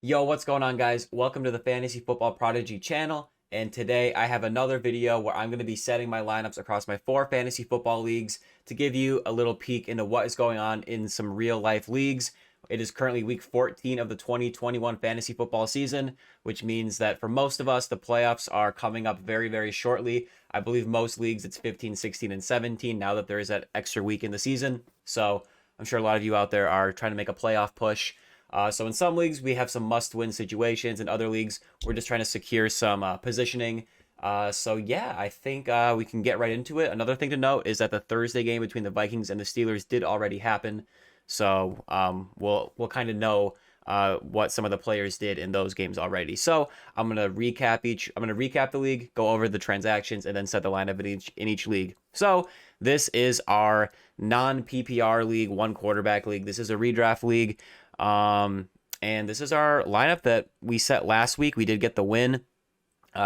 Yo, what's going on, guys? Welcome to the Fantasy Football Prodigy channel. And today I have another video where I'm going to be setting my lineups across my 4 fantasy football leagues to give you a little peek into what is going on in some real life leagues. It is currently week 14 of the 2021 fantasy football season, which means that for most of us, the playoffs are coming up very, very shortly. I believe most leagues it's 15, 16, and 17 now that there is that extra week in the season. So I'm sure a lot of you out there are trying to make a playoff push. So in some leagues, we have some must-win situations. In other leagues, we're just trying to secure some positioning. So yeah, I think we can get right into it. Another thing to note is that the Thursday game between the Vikings and the Steelers did already happen. So we'll kind of know what some of the players did in those games already. So I'm gonna recap the league, go over the transactions, and then set the lineup in each league. So this is our non-PPR league, one quarterback league. This is a redraft league. And this is our lineup that we set last week. We did get the win.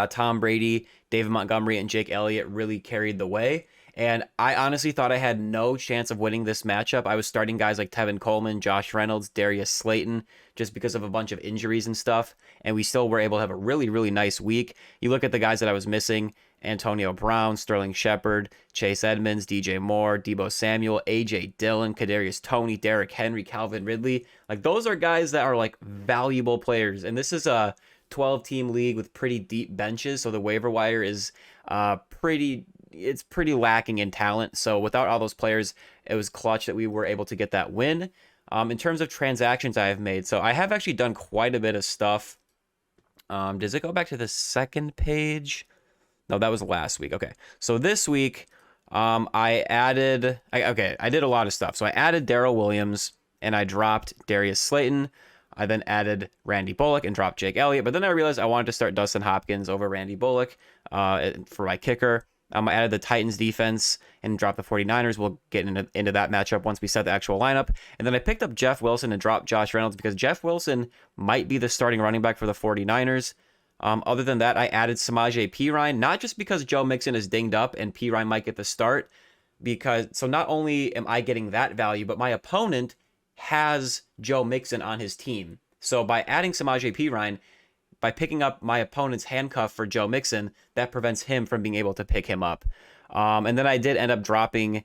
Tom Brady, David Montgomery, and Jake Elliott really carried the way. And I honestly thought I had no chance of winning this matchup. I was starting guys like Tevin Coleman, Josh Reynolds, Darius Slayton, just because of a bunch of injuries and stuff. And we still were able to have a really, really nice week. You look at the guys that I was missing: Antonio Brown, Sterling Shepard, Chase Edmonds, DJ Moore, Deebo Samuel, AJ Dillon, Kadarius Toney, Derrick Henry, Calvin Ridley. Like, those are guys that are like valuable players. And this is a 12-team league with pretty deep benches, so the waiver wire is pretty lacking in talent. So without all those players, it was clutch that we were able to get that win. In terms of transactions I have made, so I have actually done quite a bit of stuff. Does it go back to the second page? No, that was last week. Okay, so this week I did a lot of stuff. So I added Darrel Williams and I dropped Darius Slayton. I then added Randy Bullock and dropped Jake Elliott. But then I realized I wanted to start Dustin Hopkins over Randy Bullock for my kicker. I added the Titans defense and dropped the 49ers. We'll get into that matchup once we set the actual lineup. And then I picked up Jeff Wilson and dropped Josh Reynolds because Jeff Wilson might be the starting running back for the 49ers. Other than that, I added Samaje Perine, not just because Joe Mixon is dinged up and Perine might get the start, so not only am I getting that value, but my opponent has Joe Mixon on his team. So by adding Samaje Perine, by picking up my opponent's handcuff for Joe Mixon, that prevents him from being able to pick him up. And then I did end up dropping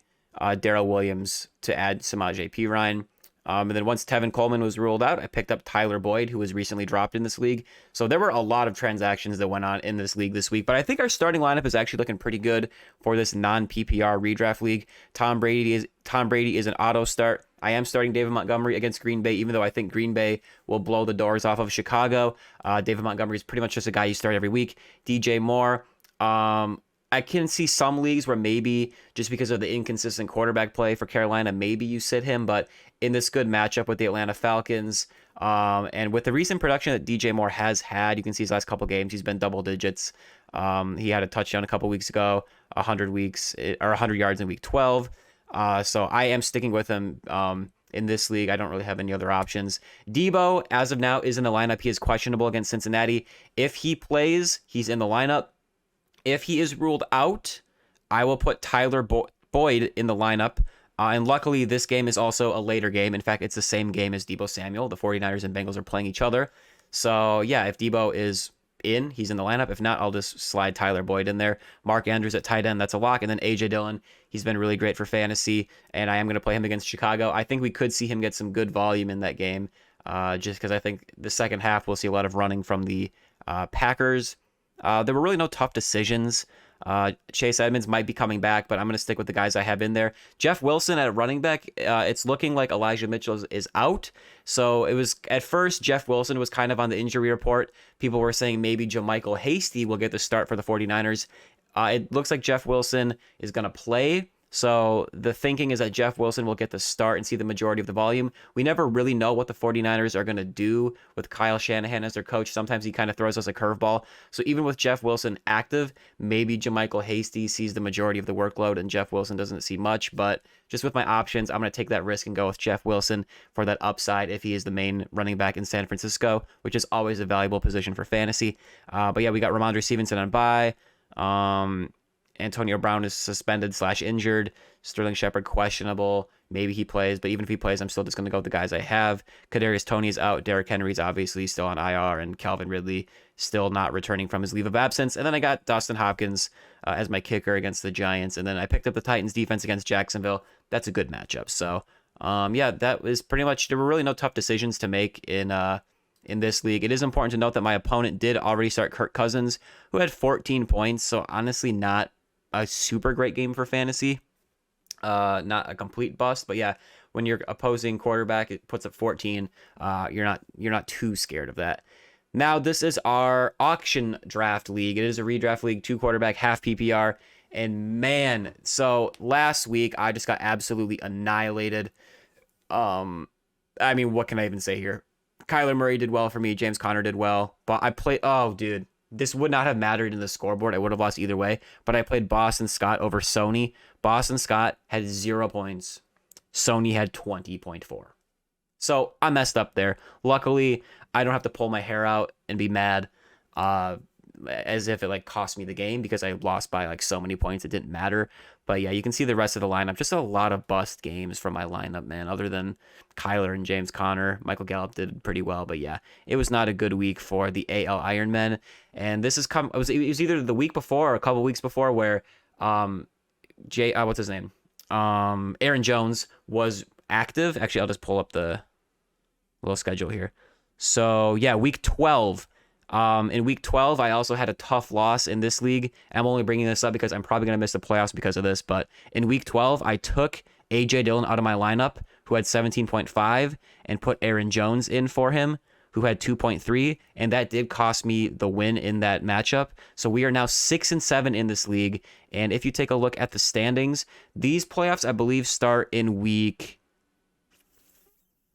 Darrel Williams to add Samaje Perine. And then once Tevin Coleman was ruled out, I picked up Tyler Boyd, who was recently dropped in this league. So there were a lot of transactions that went on in this league this week. But I think our starting lineup is actually looking pretty good for this non-PPR redraft league. Tom Brady is an auto start. I am starting David Montgomery against Green Bay, even though I think Green Bay will blow the doors off of Chicago. David Montgomery is pretty much just a guy you start every week. DJ Moore. I can see some leagues where maybe just because of the inconsistent quarterback play for Carolina, maybe you sit him. But in this good matchup with the Atlanta Falcons, and with the recent production that DJ Moore has had, you can see his last couple games, he's been double digits. He had a touchdown a couple weeks ago, 100 yards in week 12. So I am sticking with him in this league. I don't really have any other options. Deebo, as of now, is in the lineup. He is questionable against Cincinnati. If he plays, he's in the lineup. If he is ruled out, I will put Tyler Boyd in the lineup. And luckily, this game is also a later game. In fact, it's the same game as Deebo Samuel. The 49ers and Bengals are playing each other. So, yeah, if Deebo is in, he's in the lineup. If not, I'll just slide Tyler Boyd in there. Mark Andrews at tight end, that's a lock. And then AJ Dillon, he's been really great for fantasy. And I am going to play him against Chicago. I think we could see him get some good volume in that game. Just because I think the second half we'll see a lot of running from the Packers. There were really no tough decisions. Chase Edmonds might be coming back, but I'm going to stick with the guys I have in there. Jeff Wilson at running back, it's looking like Elijah Mitchell is out. So it was, at first, Jeff Wilson was kind of on the injury report. People were saying maybe JaMycal Hasty will get the start for the 49ers. It looks like Jeff Wilson is going to play. So the thinking is that Jeff Wilson will get the start and see the majority of the volume. We never really know what the 49ers are going to do with Kyle Shanahan as their coach. Sometimes he kind of throws us a curveball. So even with Jeff Wilson active, maybe JaMycal Hasty sees the majority of the workload and Jeff Wilson doesn't see much. But just with my options, I'm going to take that risk and go with Jeff Wilson for that upside if he is the main running back in San Francisco, which is always a valuable position for fantasy. But yeah, we got Rhamondre Stevenson on bye. Antonio Brown is suspended / injured. Sterling Shepard questionable. Maybe he plays, but even if he plays, I'm still just going to go with the guys I have. Kadarius Toney's out. Derrick Henry's obviously still on IR, and Calvin Ridley still not returning from his leave of absence. And then I got Dustin Hopkins as my kicker against the Giants. And then I picked up the Titans defense against Jacksonville. That's a good matchup. So, yeah, that was pretty much, there were really no tough decisions to make in this league. It is important to note that my opponent did already start Kirk Cousins, who had 14 points. So honestly, not a super great game for fantasy. Not a complete bust, but yeah, when you're opposing quarterback, it puts up 14. You're not too scared of that. Now, this is our auction draft league. It is a redraft league, 2 quarterback, half PPR. And man, so last week I just got absolutely annihilated. I mean, what can I even say here? Kyler Murray did well for me. James Conner did well. But I played... Oh, dude. This would not have mattered in the scoreboard. I would have lost either way. But I played Boston Scott over Sony. Boston Scott had 0 points. Sony had 20.4. So I messed up there. Luckily, I don't have to pull my hair out and be mad as if it like cost me the game because I lost by like so many points. It didn't matter. But yeah, you can see the rest of the lineup. Just a lot of bust games from my lineup, man. Other than Kyler and James Conner, Michael Gallup did pretty well. But yeah, it was not a good week for the AL Ironmen. And this is it was either the week before or a couple weeks before where what's his name? Aaron Jones was active. Actually, I'll just pull up the little schedule here. So yeah, week 12. In week 12, I also had a tough loss in this league. I'm only bringing this up because I'm probably going to miss the playoffs because of this. But in week 12, I took A.J. Dillon out of my lineup, who had 17.5, and put Aaron Jones in for him, who had 2.3. And that did cost me the win in that matchup. So we are now 6-7 in this league. And if you take a look at the standings, these playoffs, I believe, start in week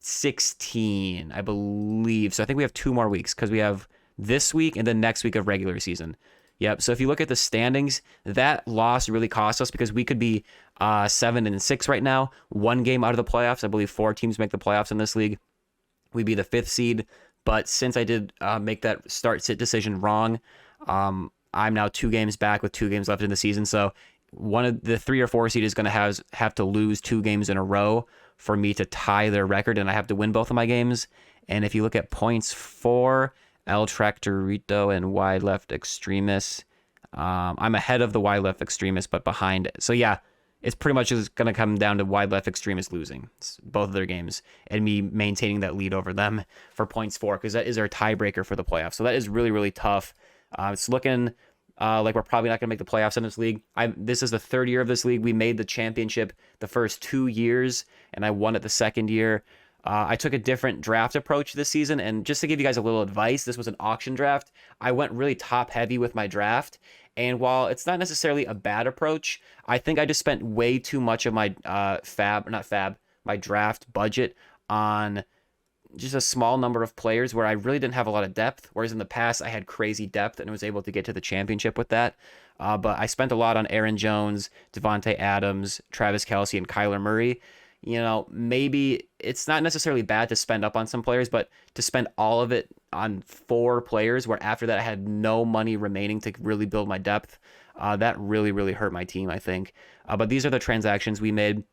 16, I believe. So I think we have 2 more weeks because we have this week and then next week of regular season. Yep. So if you look at the standings, that loss really cost us because we could be 7-6 right now, 1 game out of the playoffs. I believe 4 teams make the playoffs in this league. We'd be the 5th seed. But since I did make that start-sit decision wrong, I'm now 2 games back with 2 games left in the season. So one of the 3 or 4 seed is going to have to lose 2 games in a row for me to tie their record, and I have to win both of my games. And if you look at points for El Tractorito and Wide Left Extremist, I'm ahead of the Wide Left Extremist, but behind. So yeah, it's pretty much just going to come down to Wide Left Extremist losing both of their games and me maintaining that lead over them for points for, because that is our tiebreaker for the playoffs. So that is really, really tough. It's looking like we're probably not going to make the playoffs in this league. This is the 3rd year of this league. We made the championship the first 2 years, and I won it the 2nd year. I took a different draft approach this season, and just to give you guys a little advice, this was an auction draft. I went really top heavy with my draft, and while it's not necessarily a bad approach, I think I just spent way too much of my my draft budget on just a small number of players where I really didn't have a lot of depth, whereas in the past I had crazy depth and was able to get to the championship with that. But I spent a lot on Aaron Jones, Devontae Adams, Travis Kelce, and Kyler Murray. You know, maybe it's not necessarily bad to spend up on some players, but to spend all of it on 4 players where after that I had no money remaining to really build my depth, that really, really hurt my team, I think. But these are the transactions we made.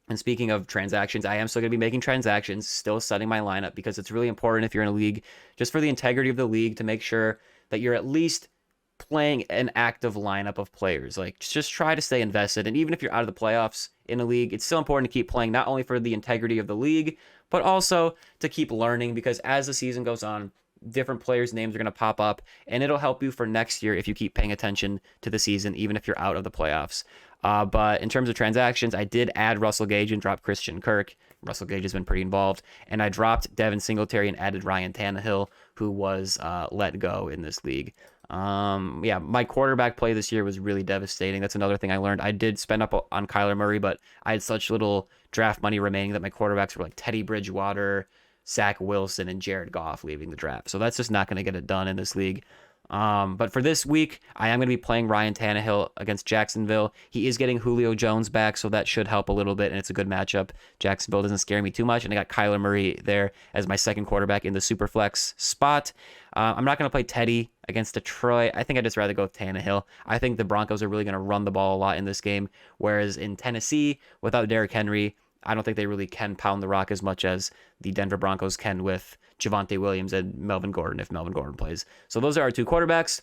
And speaking of transactions, I am still going to be making transactions, still setting my lineup, because it's really important if you're in a league, just for the integrity of the league, to make sure that you're at least playing an active lineup of players. Like, just try to stay invested. And even if you're out of the playoffs in a league, it's still important to keep playing, not only for the integrity of the league, but also to keep learning, because as the season goes on, different players' names are going to pop up, and it'll help you for next year if you keep paying attention to the season, even if you're out of the playoffs. But in terms of transactions, I did add Russell Gage and drop Christian Kirk. Russell Gage has been pretty involved. And I dropped Devin Singletary and added Ryan Tannehill, who was let go in this league. Yeah, my quarterback play this year was really devastating. That's another thing I learned. I did spend up on Kyler Murray, but I had such little draft money remaining that my quarterbacks were like Teddy Bridgewater, Zach Wilson, and Jared Goff leaving the draft. So that's just not going to get it done in this league. But for this week, I am going to be playing Ryan Tannehill against Jacksonville. He is getting Julio Jones back, so that should help a little bit, and it's a good matchup. Jacksonville doesn't scare me too much, and I got Kyler Murray there as my second quarterback in the Superflex spot. I'm not going to play Teddy against Detroit. I think I'd just rather go with Tannehill. I think the Broncos are really going to run the ball a lot in this game, whereas in Tennessee, without Derrick Henry, I don't think they really can pound the rock as much as the Denver Broncos can with Javonte Williams and Melvin Gordon if Melvin Gordon plays. So those are our two quarterbacks.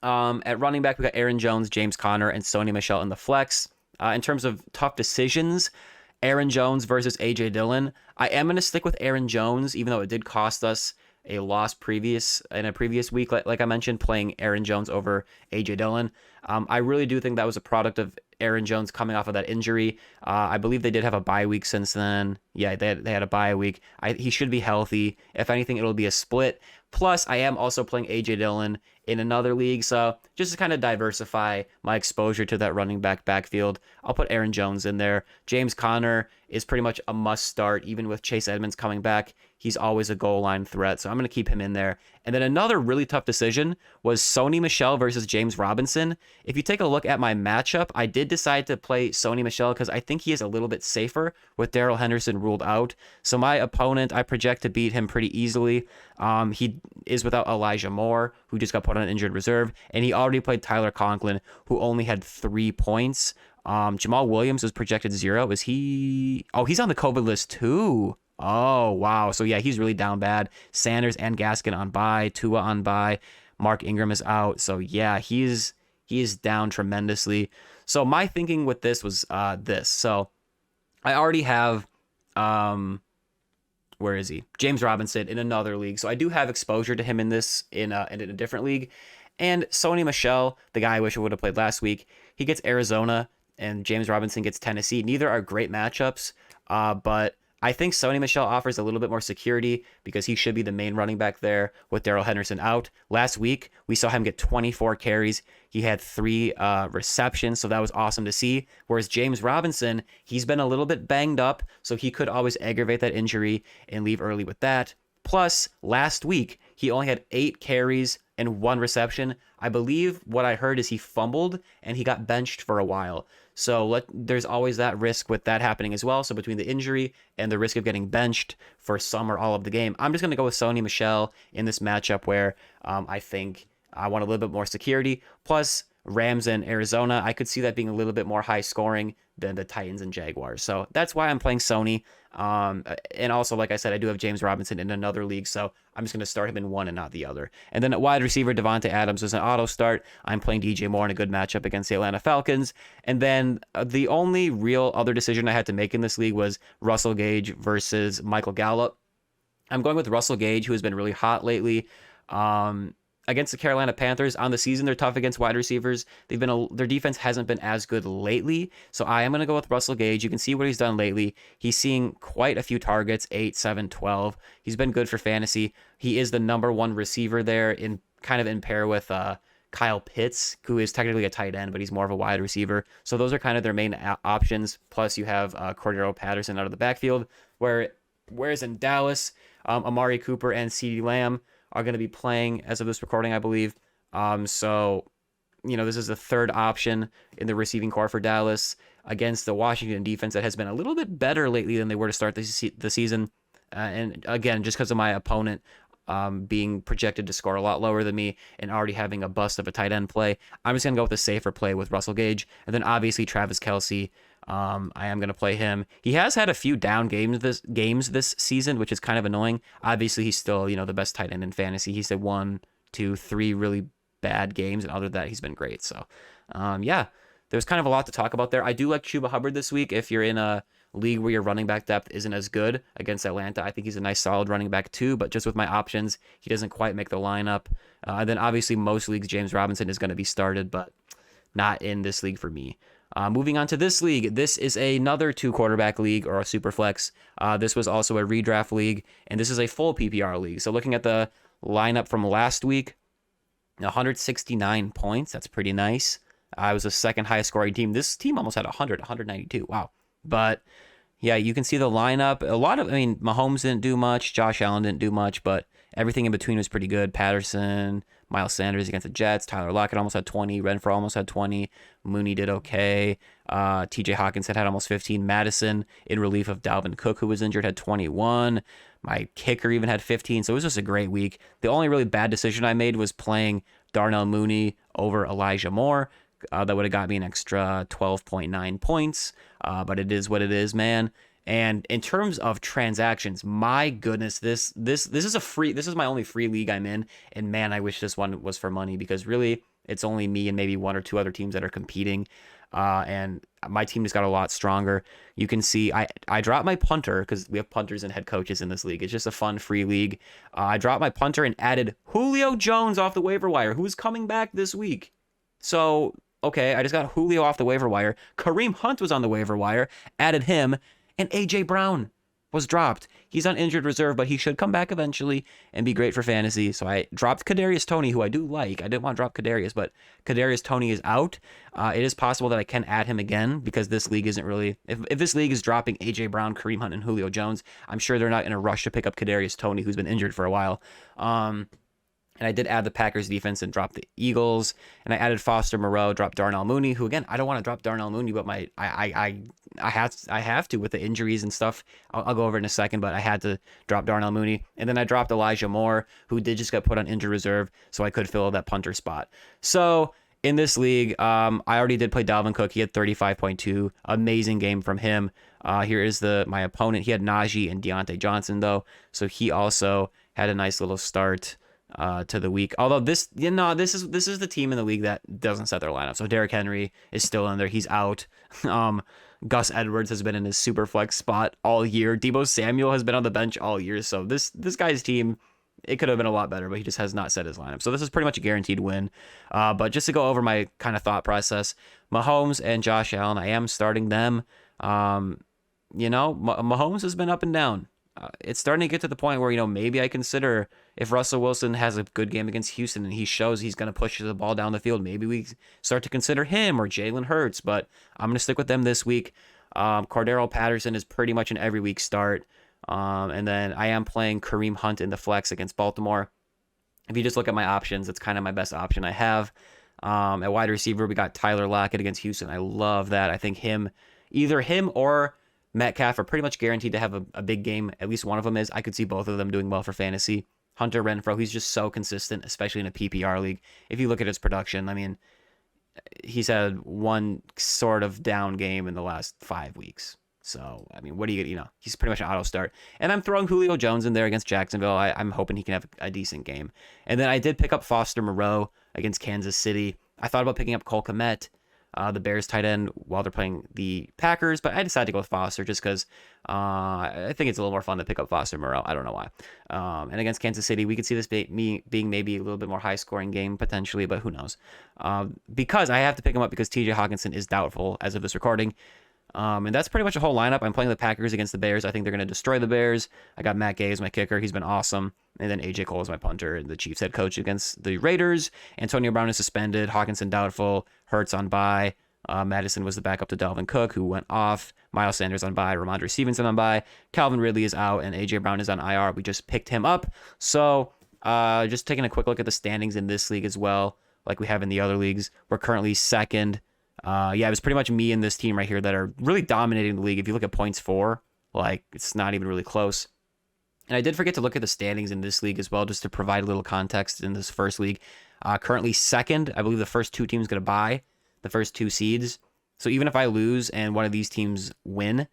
At running back, we got Aaron Jones, James Conner, and Sony Michel in the flex. In terms of tough decisions, Aaron Jones versus A.J. Dillon. I am going to stick with Aaron Jones, even though it did cost us a loss in a previous week, like I mentioned, playing Aaron Jones over A.J. Dillon. I really do think that was a product of Aaron Jones coming off of that injury. I believe they did have a bye week since then. Yeah, they had a bye week. He should be healthy. If anything, it'll be a split. Plus, I am also playing A.J. Dillon in another league, so just to kind of diversify my exposure to that running back backfield, I'll put Aaron Jones in there. James Conner is pretty much a must start, even with Chase Edmonds coming back. He's always a goal line threat, so I'm going to keep him in there. And then another really tough decision was Sony Michel versus James Robinson. If you take a look at my matchup, I did decide to play Sony Michel because I think he is a little bit safer with Darrell Henderson ruled out. So my opponent, I project to beat him pretty easily. He is without Elijah Moore, who just got put on injured reserve, and he already played Tyler Conklin, who only had 3 points. Jamal Williams was projected 0. Is he? Oh, he's on the COVID list too. Oh, wow. So, yeah, he's really down bad. Sanders and Gaskin on bye. Tua on bye. Mark Ingram is out. So, yeah, he is down tremendously. So, my thinking with this was this. So, I already have, where is he? James Robinson in another league. So, I do have exposure to him in this, in a different league. And Sony Michel, the guy I wish I would have played last week, he gets Arizona, and James Robinson gets Tennessee. Neither are great matchups, but I think Sony Michel offers a little bit more security because he should be the main running back there with Darrell Henderson out. Last week, we saw him get 24 carries. He had 3 receptions, so that was awesome to see. Whereas James Robinson, he's been a little bit banged up, so he could always aggravate that injury and leave early with that. Plus, last week, he only had 8 carries and 1 reception. I believe what I heard is he fumbled and he got benched for a while. So there's always that risk with that happening as well. So between the injury and the risk of getting benched for some or all of the game, I'm just going to go with Sony Michel in this matchup where I think I want a little bit more security. Plus, Rams and Arizona, I could see that being a little bit more high scoring than the Titans and Jaguars. So that's why I'm playing Sony. And also, like I said, I do have James Robinson in another league, so I'm just going to start him in one and not the other. And then at wide receiver, Devontae Adams is an auto start. I'm playing DJ Moore in a good matchup against the Atlanta Falcons. And then the only real other decision I had to make in this league was Russell Gage versus Michael Gallup. I'm going with Russell Gage, who has been really hot lately. Against the Carolina Panthers on the season, they're tough against wide receivers. Their defense hasn't been as good lately, so I am going to go with Russell Gage. You can see what he's done lately. He's seeing quite a few targets, 8, 7, 12. He's been good for fantasy. He is the number 1 receiver there, in pair with Kyle Pitts, who is technically a tight end, but he's more of a wide receiver. So those are kind of their main options. Plus, you have Cordarrelle Patterson out of the backfield. Whereas in Dallas, Amari Cooper and CeeDee Lamb are going to be playing as of this recording, I believe. So, this is the third option in the receiving core for Dallas against the Washington defense that has been a little bit better lately than they were to start the season. And again, just because of my opponent being projected to score a lot lower than me and already having a bust of a tight end play, I'm just going to go with a safer play with Russell Gage. And then obviously Travis Kelce. I am going to play him. He has had a few down games this season, which is kind of annoying. Obviously, he's still, the best tight end in fantasy. He's had 1, 2, 3 really bad games, and other than that, he's been great. So, there's kind of a lot to talk about there. I do like Chuba Hubbard this week. If you're in a league where your running back depth isn't as good against Atlanta, I think he's a nice, solid running back too. But just with my options, he doesn't quite make the lineup. And then obviously, most leagues, James Robinson is going to be started, but not in this league for me. Moving on to this league, this is another 2-quarterback league or a super flex. This was also a redraft league, and this is a full PPR league. So looking at the lineup from last week, 169 points. That's pretty nice. I was the second highest scoring team. This team almost had 192. Wow. But yeah, you can see the lineup. Mahomes didn't do much. Josh Allen didn't do much, but Everything in between was pretty good. Patterson, Miles Sanders against the Jets. Tyler Lockett almost had 20. Renfrow almost had 20. Mooney did okay. TJ Hawkinson had almost 15. Madison, in relief of Dalvin Cook, who was injured, had 21. My kicker even had 15. So it was just a great week. The only really bad decision I made was playing Darnell Mooney over Elijah Moore. That would have got me an extra 12.9 points. But it is what it is, man. And in terms of transactions, my goodness, this is my only free league I'm in, and man, I wish this one was for money, because really it's only me and maybe one or two other teams that are competing, and my team just got a lot stronger. You can see I dropped my punter, because we have punters and head coaches in this league. It's just a fun free league. I dropped my punter and added Julio Jones off the waiver wire, who's coming back this week. So okay, I just got Julio off the waiver wire. Kareem Hunt was on the waiver wire, added him. And A.J. Brown was dropped. He's on injured reserve, but he should come back eventually and be great for fantasy. So I dropped Kadarius Toney, who I do like. I didn't want to drop Kadarius, but Kadarius Toney is out. It is possible that I can add him again, because this league isn't really... If this league is dropping A.J. Brown, Kareem Hunt, and Julio Jones, I'm sure they're not in a rush to pick up Kadarius Toney, who's been injured for a while. And I did add the Packers defense and drop the Eagles. And I added Foster Moreau, dropped Darnell Mooney, who, again, I don't want to drop Darnell Mooney, but I have to with the injuries and stuff. I'll go over it in a second, but I had to drop Darnell Mooney. And then I dropped Elijah Moore, who did just get put on injured reserve, so I could fill that punter spot. So in this league, I already did play Dalvin Cook. He had 35.2. Amazing game from him. Here is my opponent. He had Najee and Deontay Johnson, though, so he also had a nice little start to the week. Although this is the team in the league that doesn't set their lineup. So Derrick Henry is still in there. He's out. Gus Edwards has been in his Superflex spot all year. Deebo Samuel has been on the bench all year. So this guy's team, it could have been a lot better, but he just has not set his lineup. So this is pretty much a guaranteed win. But just to go over my kind of thought process, Mahomes and Josh Allen, I am starting them. Mahomes has been up and down. It's starting to get to the point where, maybe I consider, if Russell Wilson has a good game against Houston and he shows he's going to push the ball down the field, maybe we start to consider him or Jalen Hurts, but I'm going to stick with them this week. Cordarrelle Patterson is pretty much an every week start. And then I am playing Kareem Hunt in the flex against Baltimore. If you just look at my options, it's kind of my best option I have. At wide receiver, we got Tyler Lockett against Houston. I love that. I think either him or Metcalf are pretty much guaranteed to have a big game. At least one of them is. I could see both of them doing well for fantasy. Hunter Renfrow, he's just so consistent, especially in a PPR league. If you look at his production, I mean, he's had one sort of down game in the last 5 weeks. So, I mean, what do you he's pretty much an auto start. And I'm throwing Julio Jones in there against Jacksonville. I'm hoping he can have a decent game. And then I did pick up Foster Moreau against Kansas City. I thought about picking up Cole Kmet, the Bears tight end, while they're playing the Packers, but I decided to go with Foster just because I think it's a little more fun to pick up Foster Moreau. I don't know why. And against Kansas City, we could see this being maybe a little bit more high-scoring game potentially, but who knows? Because I have to pick him up because TJ Hawkinson is doubtful as of this recording. And that's pretty much a whole lineup. I'm playing the Packers against the Bears. I think they're going to destroy the Bears. I got Matt Gay as my kicker. He's been awesome. And then AJ Cole is my punter, and the Chiefs head coach against the Raiders. Antonio Brown is suspended. Hawkinson doubtful. Hurts on bye. Madison was the backup to Dalvin Cook, who went off. Miles Sanders on bye. Rhamondre Stevenson on bye. Calvin Ridley is out, and AJ Brown is on IR. We just picked him up. So just taking a quick look at the standings in this league as well, like we have in the other leagues. We're currently second. It was pretty much me and this team right here that are really dominating the league. If you look at points for, it's not even really close. And I did forget to look at the standings in this league as well, just to provide a little context in this first league. Currently second. I believe the first two teams going to bye, the first two seeds. So even if I lose and one of these teams win,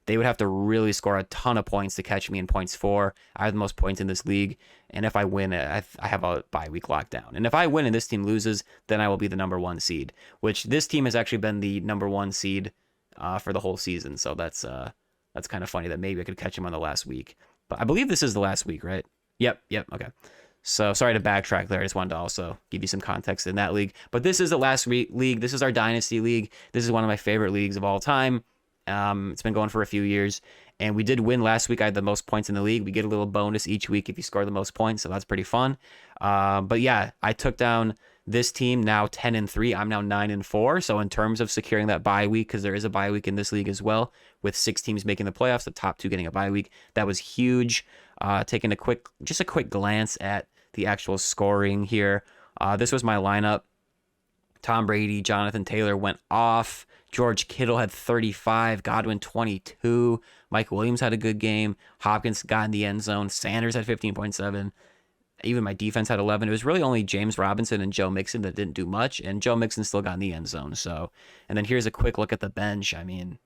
they would have to really score a ton of points to catch me in points for. I have the most points in this league. And if I win, I have a bye week locked down. And if I win and this team loses, then I will be the number one seed, which this team has actually been the number one seed for the whole season. So that's kind of funny that maybe I could catch him on the last week. But I believe this is the last week, right? Yep. Okay. So sorry to backtrack there. I just wanted to also give you some context in that league. But this is the last league. This is our Dynasty League. This is one of my favorite leagues of all time. It's been going for a few years, and we did win last week. I had the most points in the league. We get a little bonus each week if you score the most points, so that's pretty fun. But yeah, I took down this team, now 10-3. I'm now 9-4. So in terms of securing that bye week, because there is a bye week in this league as well, with 6 teams making the playoffs, the top 2 getting a bye week, that was huge. Taking a quick glance at the actual scoring here. This was my lineup. Tom Brady, Jonathan Taylor went off. George Kittle had 35, Godwin 22, Mike Williams had a good game, Hopkins got in the end zone, Sanders had 15.7, even my defense had 11. It was really only James Robinson and Joe Mixon that didn't do much, and Joe Mixon still got in the end zone. So, and then here's a quick look at the bench. I mean,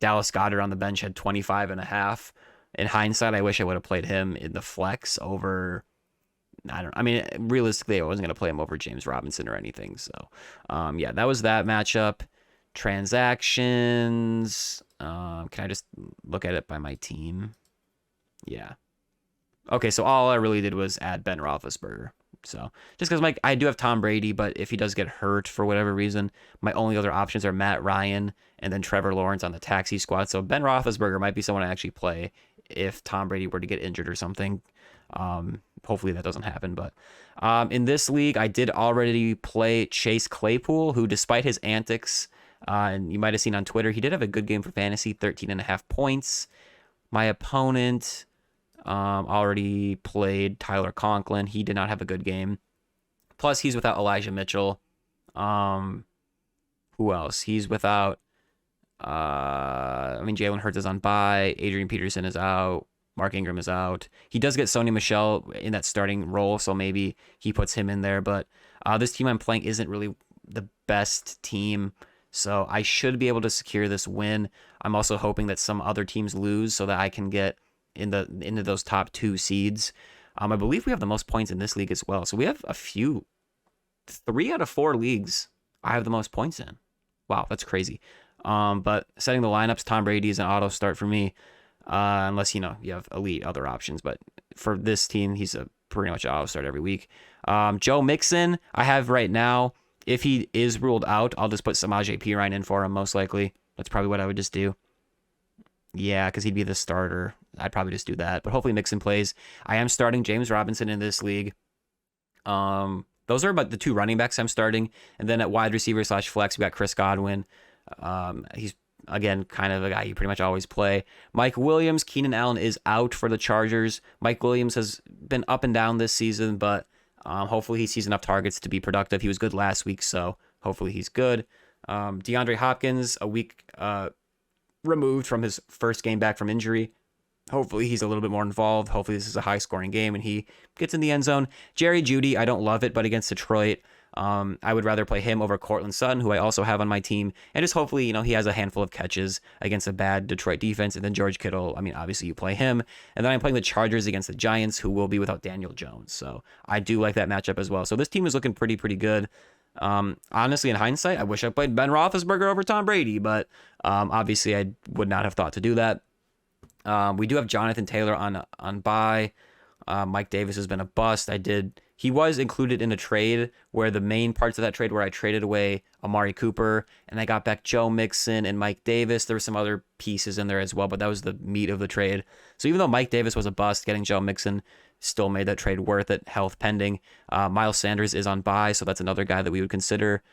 Dallas Goedert on the bench had 25.5. In hindsight, I wish I would have played him in the flex over... realistically, I wasn't going to play him over James Robinson or anything. So, yeah, that was that matchup. Transactions. Can I just look at it by my team? Yeah. Okay, so all I really did was add Ben Roethlisberger. So, just because I do have Tom Brady, but if he does get hurt for whatever reason, my only other options are Matt Ryan and then Trevor Lawrence on the taxi squad. So, Ben Roethlisberger might be someone I actually play if Tom Brady were to get injured or something. Hopefully that doesn't happen, but in this league, I did already play Chase Claypool, who despite his antics, and you might have seen on Twitter, he did have a good game for fantasy, 13.5 points. My opponent already played Tyler Conklin. He did not have a good game. Plus, he's without Elijah Mitchell. Who else? He's without, Jalen Hurts is on bye. Adrian Peterson is out. Mark Ingram is out. He does get Sony Michel in that starting role, so maybe he puts him in there. But this team I'm playing isn't really the best team, so I should be able to secure this win. I'm also hoping that some other teams lose so that I can get into those top 2 seeds. I believe we have the most points in this league as well. So we have 3 out of 4 leagues I have the most points in. Wow, that's crazy. But setting the lineups, Tom Brady is an auto start for me. Unless, you have elite other options. But for this team, he's a pretty much auto start every week. Joe Mixon, I have right now. If he is ruled out, I'll just put Samaje Perine in for him, most likely. That's probably what I would just do. Yeah, because he'd be the starter. I'd probably just do that. But hopefully Mixon plays. I am starting James Robinson in this league. Those are about the 2 running backs I'm starting. And then at wide receiver / flex, we got Chris Godwin. He's again, kind of a guy you pretty much always play. Mike Williams, Keenan Allen is out for the Chargers. Mike Williams has been up and down this season, but hopefully he sees enough targets to be productive. He was good last week, so hopefully he's good. DeAndre Hopkins, a week removed from his first game back from injury. Hopefully he's a little bit more involved. Hopefully this is a high-scoring game and he gets in the end zone. Jerry Jeudy, I don't love it, but against Detroit, I would rather play him over Cortland Sutton, who I also have on my team, and just hopefully, he has a handful of catches against a bad Detroit defense. And then George Kittle, obviously you play him. And then I'm playing the Chargers against the Giants, who will be without Daniel Jones. So I do like that matchup as well. So this team is looking pretty good. Honestly, in hindsight, I wish I played Ben Roethlisberger over Tom Brady, but obviously I would not have thought to do that. We do have Jonathan Taylor on bye. Mike Davis has been a bust. He was included in a trade where the main parts of that trade where I traded away Amari Cooper and I got back Joe Mixon and Mike Davis. There were some other pieces in there as well, but that was the meat of the trade. So even though Mike Davis was a bust, getting Joe Mixon still made that trade worth it, health pending. Miles Sanders is on bye, so that's another guy that we would consider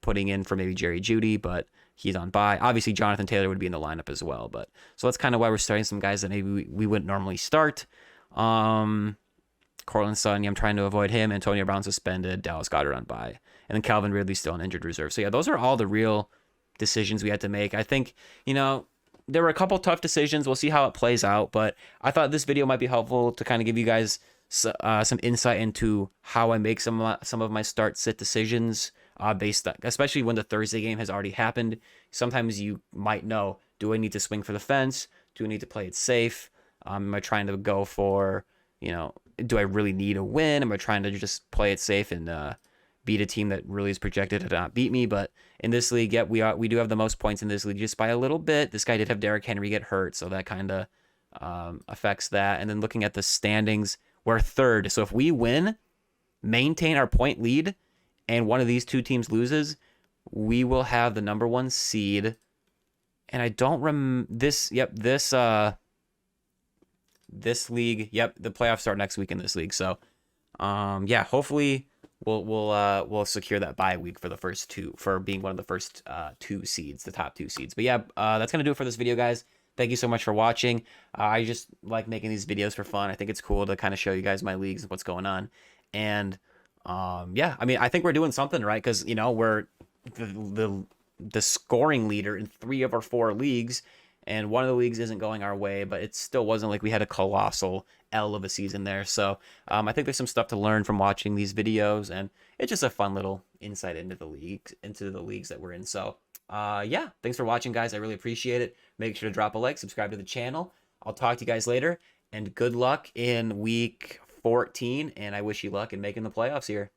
putting in for maybe Jerry Jeudy, but he's on bye. Obviously, Jonathan Taylor would be in the lineup as well, but so that's kind of why we're starting some guys that maybe we wouldn't normally start. Cortland Sutton, I'm trying to avoid him. Antonio Brown suspended. Dallas Goedert on bye. And then Calvin Ridley still on injured reserve. So yeah, those are all the real decisions we had to make. I think, there were a couple tough decisions. We'll see how it plays out. But I thought this video might be helpful to kind of give you guys some insight into how I make some of my start-sit decisions based on, especially when the Thursday game has already happened. Sometimes you might know, do I need to swing for the fence? Do I need to play it safe? Am I trying to go for, do I really need a win? Am I trying to just play it safe and beat a team that really is projected to not beat me? But in this league, we do have the most points in this league just by a little bit. This guy did have Derrick Henry get hurt, so that kind of affects that. And then looking at the standings, we're third. So if we win, maintain our point lead, and one of these two teams loses, we will have the number 1 seed. And I don't this league, the playoffs start next week in this league. So, hopefully we'll secure that bye week for the first 2, for being one of the first 2 seeds, the top 2 seeds. But that's gonna do it for this video, guys. thank you so much for watching. I just like making these videos for fun. I think it's cool to kind of show you guys my leagues and what's going on. And yeah, I mean, I think we're doing something right because, you know, we're the scoring leader in 3 of our 4 leagues. And one of the leagues isn't going our way, but it still wasn't like we had a colossal L of a season there. So I think there's some stuff to learn from watching these videos, and it's just a fun little insight into the leagues that we're in. So yeah, thanks for watching, guys. I really appreciate it. Make sure to drop a like, subscribe to the channel. I'll talk to you guys later, and good luck in week 14. And I wish you luck in making the playoffs here.